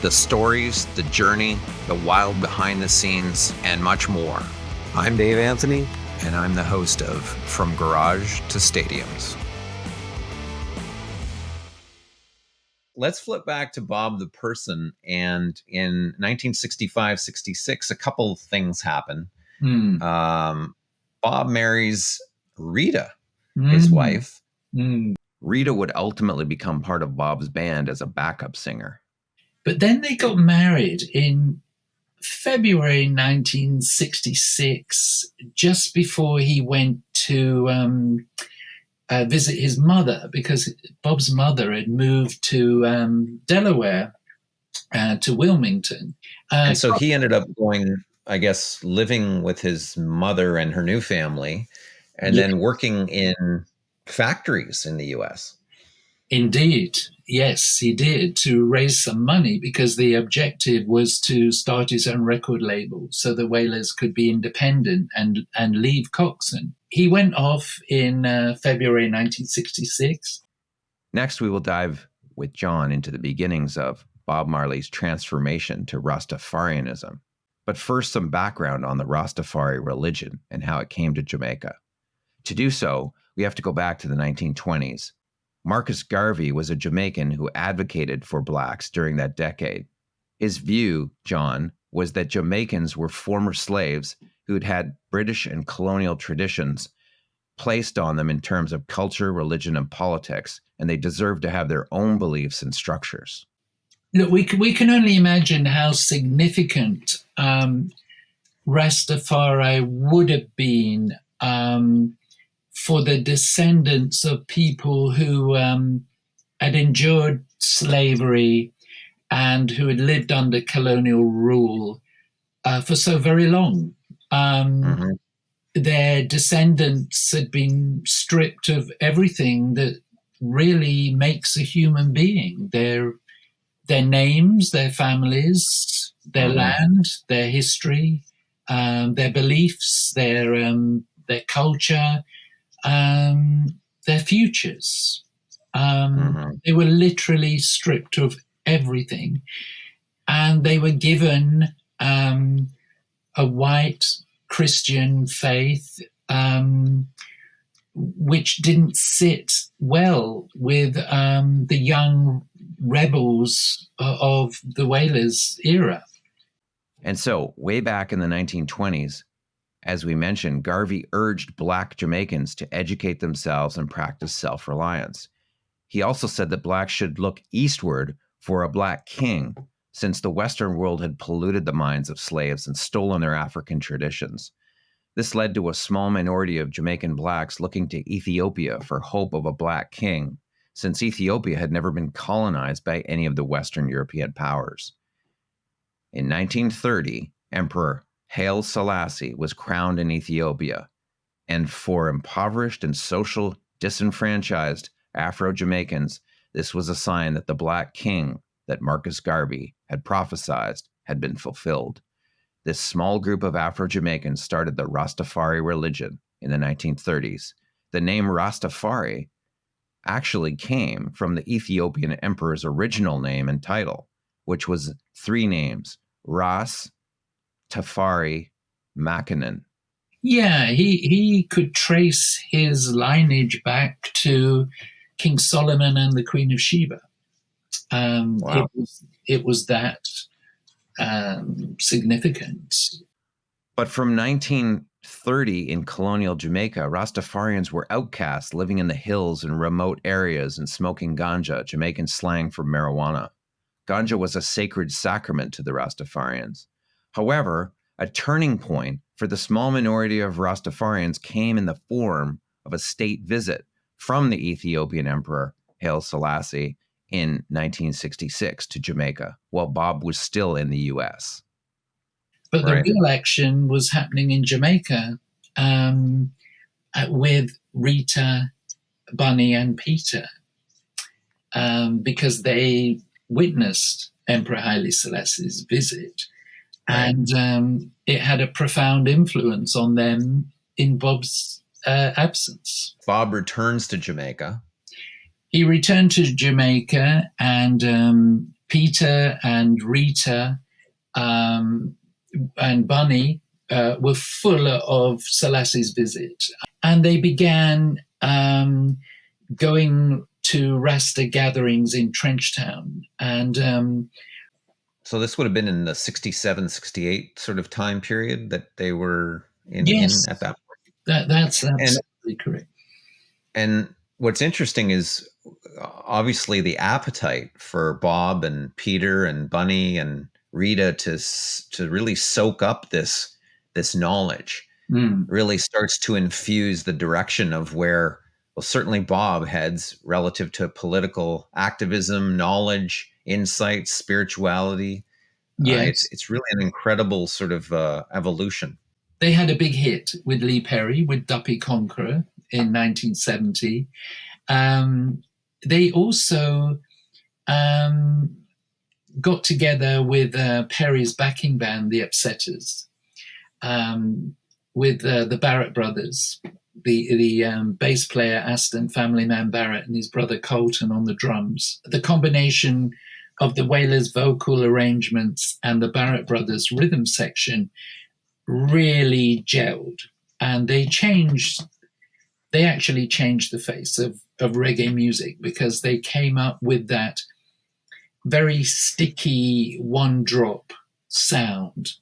the stories, the journey, the wild behind the scenes, and much more. I'm Dave Anthony, and I'm the host of From Garage to Stadiums. Let's flip back to Bob the person. And in 1965-66, a couple of things happen. Bob marries Rita, his wife. Rita would ultimately become part of Bob's band as a backup singer. But then they got married in February 1966, just before he went to visit his mother, because Bob's mother had moved to Delaware, to Wilmington. And so he ended up going, I guess, living with his mother and her new family, and then working in factories in the U.S. Indeed. Yes, he did, to raise some money, because the objective was to start his own record label so the Wailers could be independent and leave Coxsone. He went off in February 1966. Next, we will dive with John into the beginnings of Bob Marley's transformation to Rastafarianism. But first, some background on the Rastafari religion and how it came to Jamaica. To do so, we have to go back to the 1920s. Marcus Garvey was a Jamaican who advocated for blacks during that decade. His view, John, was that Jamaicans were former slaves who'd had British and colonial traditions placed on them in terms of culture, religion, and politics, and they deserved to have their own beliefs and structures. Look, we can only imagine how significant Rastafari would have been for the descendants of people who had endured slavery and who had lived under colonial rule for so very long. Their descendants had been stripped of everything that really makes a human being. Their names, their families, their land, their history, their beliefs, their culture, their futures. They were literally stripped of everything, and they were given a white Christian faith, which didn't sit well with the young rebels of the Wailers era. And so, way back in the 1920s, as we mentioned, Garvey urged Black Jamaicans to educate themselves and practice self-reliance. He also said that Blacks should look eastward for a Black king, since the Western world had polluted the minds of slaves and stolen their African traditions. This led to a small minority of Jamaican Blacks looking to Ethiopia for hope of a Black king, since Ethiopia had never been colonized by any of the Western European powers. In 1930, Emperor Haile Selassie was crowned in Ethiopia, and for impoverished and social disenfranchised Afro-Jamaicans, this was a sign that the Black king that Marcus Garvey had prophesied had been fulfilled. This small group of Afro-Jamaicans started the Rastafari religion in the 1930s. The name Rastafari actually came from the Ethiopian emperor's original name and title, which was three names: Ras, Tafari, Makanen. Yeah, he could trace his lineage back to King Solomon and the Queen of Sheba. Wow. It was that significant. But from 1930 in colonial Jamaica, Rastafarians were outcasts living in the hills and remote areas and smoking ganja, Jamaican slang for marijuana. Ganja was a sacred sacrament to the Rastafarians. However, a turning point for the small minority of Rastafarians came in the form of a state visit from the Ethiopian Emperor Haile Selassie in 1966 to Jamaica, while Bob was still in the U.S. But the real action was happening in Jamaica with Rita, Bunny, and Peter, because they witnessed Emperor Haile Selassie's visit. And it had a profound influence on them in Bob's absence. Bob returns to Jamaica. He returned to Jamaica, and Peter and Rita and Bunny were full of Selassie's visit. And they began going to Rasta gatherings in Trenchtown. And so this would have been in the 67, 68 sort of time period that they were in at that point. That's absolutely correct. And what's interesting is obviously the appetite for Bob and Peter and Bunny and Rita to really soak up this knowledge really starts to infuse the direction of where, well, certainly Bob heads relative to political activism, knowledge, insight, spirituality. Yes. It's really an incredible sort of evolution. They had a big hit with Lee Perry, with Duppy Conqueror in 1970. They also got together with Perry's backing band, the Upsetters, with the Barrett brothers, the bass player Aston Family Man Barrett and his brother Colton on the drums. The combination of the Wailers' vocal arrangements and the Barrett brothers' rhythm section really gelled, and they actually changed the face of reggae music, because they came up with that very sticky one drop sound,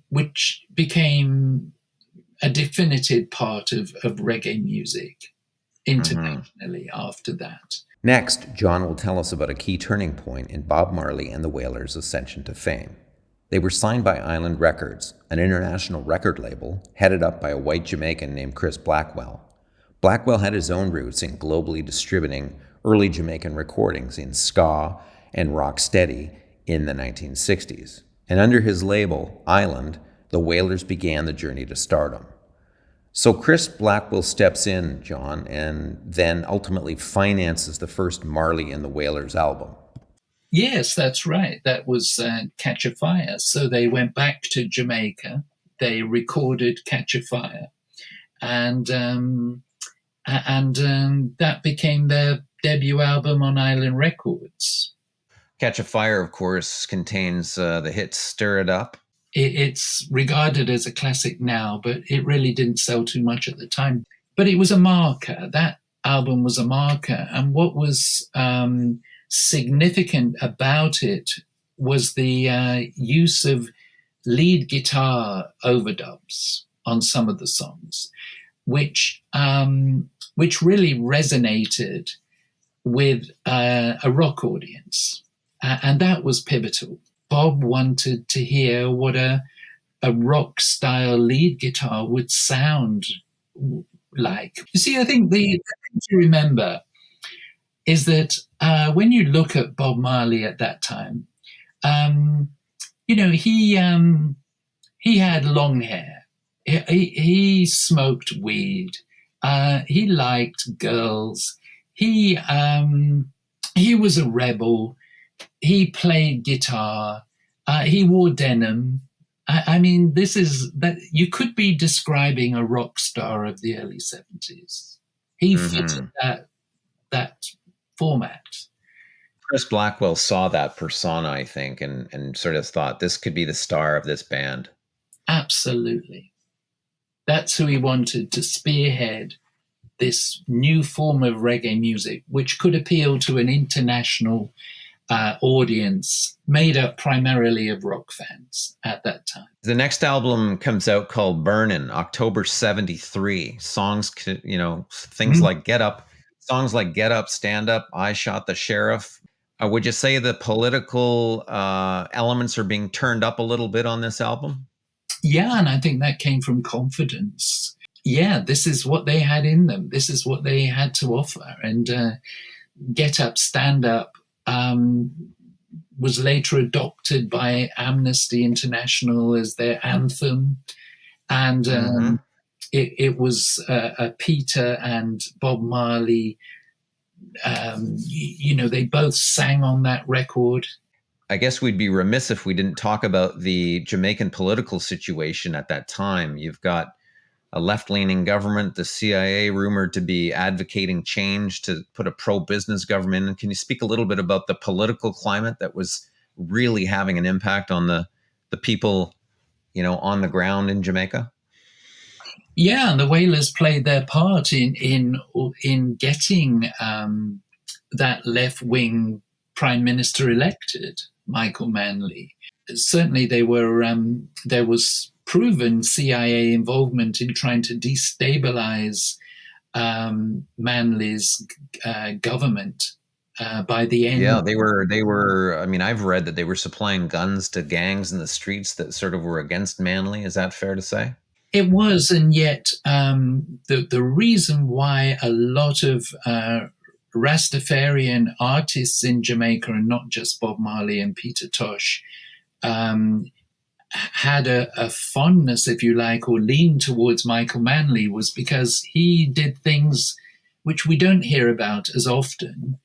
which became a definitive part of reggae music internationally after that. Next, John will tell us about a key turning point in Bob Marley and the Wailers' ascension to fame. They were signed by Island Records, an international record label headed up by a white Jamaican named Chris Blackwell. Blackwell had his own roots in globally distributing early Jamaican recordings in ska and rocksteady in the 1960s. And under his label, Island, the Wailers began the journey to stardom. So Chris Blackwell steps in, John, and then ultimately finances the first Marley and the Wailers album. Yes, that's right. That was Catch a Fire. So they went back to Jamaica. They recorded Catch a Fire, and that became their debut album on Island Records. Catch a Fire, of course, contains the hit Stir It Up. It's regarded as a classic now, but it really didn't sell too much at the time. But it was a marker. That album was a marker. And what was significant about it was the use of lead guitar overdubs on some of the songs, which really resonated with a rock audience. And that was pivotal. Bob wanted to hear what a rock style lead guitar would sound like. You see, I think the thing to remember is that when you look at Bob Marley at that time, he had long hair. He smoked weed. He liked girls. He was a rebel. He played guitar. He wore denim. I mean, this is that you could be describing a rock star of the early 70s. He fitted that format. Chris Blackwell saw that persona, I think, and sort of thought this could be the star of this band. Absolutely. That's who he wanted to spearhead this new form of reggae music, which could appeal to an international audience made up primarily of rock fans at that time. The next album comes out called Burnin', October 73. Songs, things like Get Up, songs like Get Up, Stand Up, I Shot the Sheriff. Would you say the political elements are being turned up a little bit on this album? Yeah, and I think that came from confidence. Yeah, this is what they had in them. This is what they had to offer. And Get Up, Stand Up was later adopted by Amnesty International as their anthem. And it was Peter and Bob Marley. They both sang on that record. I guess we'd be remiss if we didn't talk about the Jamaican political situation at that time. You've got a left-leaning government, the CIA rumored to be advocating change to put a pro-business government in. Can you speak a little bit about the political climate that was really having an impact on the people, on the ground in Jamaica? Yeah, and the Whalers played their part in getting that left wing prime minister elected, Michael Manley. Certainly, there was proven CIA involvement in trying to destabilize Manley's government by the end. Yeah, they were. I mean, I've read that they were supplying guns to gangs in the streets that sort of were against Manley. Is that fair to say? It was, and yet the reason why a lot of Rastafarian artists in Jamaica, and not just Bob Marley and Peter Tosh, had a fondness, if you like, or lean towards Michael Manley was because he did things which we don't hear about as often.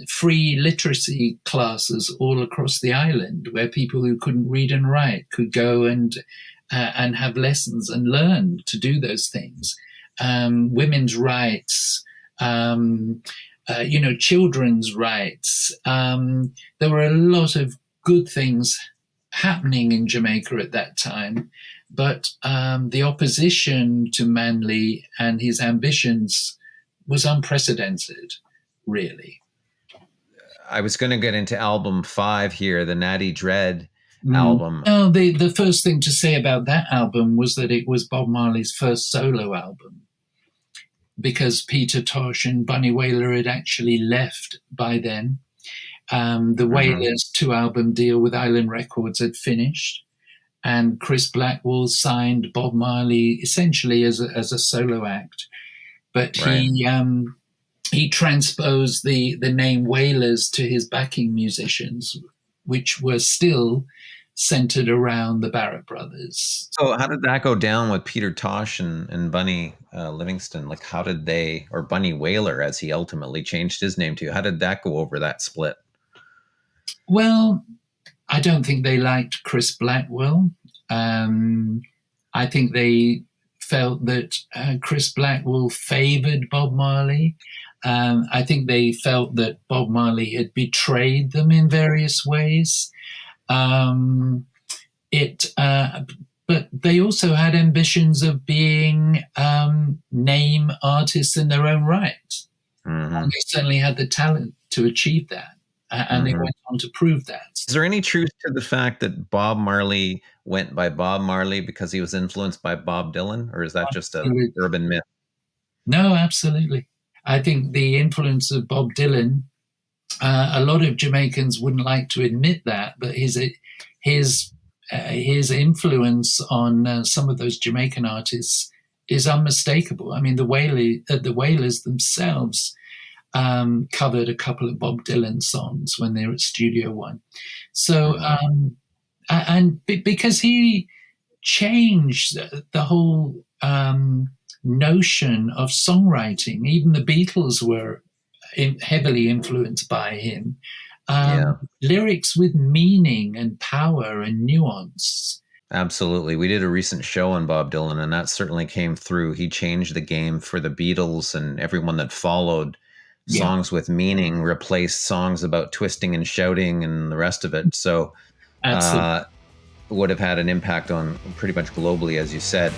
Free literacy classes all across the island where people who couldn't read and write could go and have lessons and learn to do those things. Women's rights, children's rights. There were a lot of good things happening in Jamaica at that time, but the opposition to Manley and his ambitions was unprecedented, really. I was going to get into album 5 here, the Natty Dread album. No, the first thing to say about that album was that it was Bob Marley's first solo album, because Peter Tosh and Bunny Wailer had actually left by then. The Wailers' 2-album deal with Island Records had finished, and Chris Blackwell signed Bob Marley essentially as a solo act. But he transposed the name Wailers to his backing musicians, which were still centered around the Barrett brothers. So how did that go down with Peter Tosh and Bunny Livingston? Like, how did they, or Bunny Wailer, as he ultimately changed his name to, how did that go over that split? Well, I don't think they liked Chris Blackwell. I think they felt that Chris Blackwell favored Bob Marley. I think they felt that Bob Marley had betrayed them in various ways. But they also had ambitions of being name artists in their own right. And they certainly had the talent to achieve that. And they went on to prove that. Is there any truth to the fact that Bob Marley went by Bob Marley because he was influenced by Bob Dylan? Or is that just an urban myth? No, absolutely. I think the influence of Bob Dylan, a lot of Jamaicans wouldn't like to admit that, but his influence on some of those Jamaican artists is unmistakable. I mean, the Wailers themselves covered a couple of Bob Dylan songs when they were at Studio One. So, because he changed the whole notion of songwriting. Even the Beatles were heavily influenced by him. Lyrics with meaning and power and nuance. Absolutely. We did a recent show on Bob Dylan, and that certainly came through. He changed the game for the Beatles and everyone that followed. Songs with meaning replaced songs about twisting and shouting and the rest of it. So would have had an impact on pretty much globally, as you said.